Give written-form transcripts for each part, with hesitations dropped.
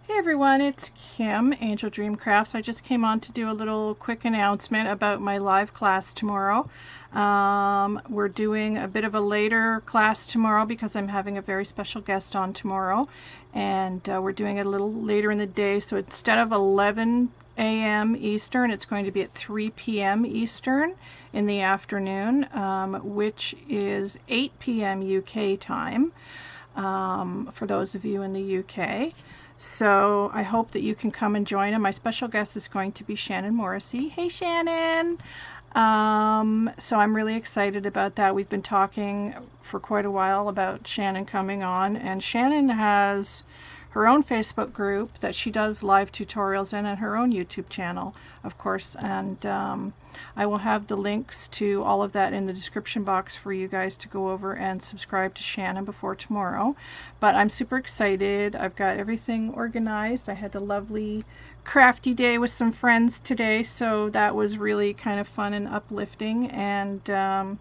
Hey everyone, it's Kim, Angel Dream Crafts. I just came on to do a little quick announcement about my live class tomorrow. We're doing a bit of a later class tomorrow because I'm having a very special guest on tomorrow, and we're doing it a little later in the day. So instead of 11 a.m. Eastern, it's going to be at 3 p.m. Eastern in the afternoon, which is 8 p.m. UK time for those of you in the UK. So I hope that you can come and join him. My special guest is going to be Shannon Morrissey. Hey Shannon! So I'm really excited about that. We've been talking for quite a while about Shannon coming on, and Shannon has her own Facebook group that she does live tutorials in, and her own YouTube channel, of course, and I will have the links to all of that in the description box for you guys to go over and subscribe to Shannon before tomorrow. But I'm super excited. I've got everything organized. I had a lovely crafty day with some friends today, so that was really kind of fun and uplifting, and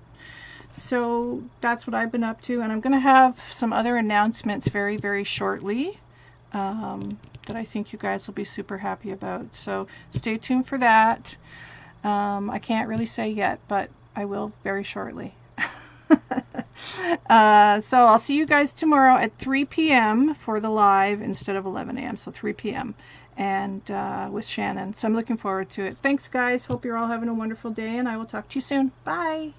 so that's what I've been up to, and I'm going to have some other announcements very, very shortly that I think you guys will be super happy about. So stay tuned for that. I can't really say yet, but I will very shortly. So I'll see you guys tomorrow at 3 p.m. for the live instead of 11 a.m. So 3 p.m. and with Shannon. So I'm looking forward to it. Thanks guys. Hope you're all having a wonderful day, and I will talk to you soon. Bye.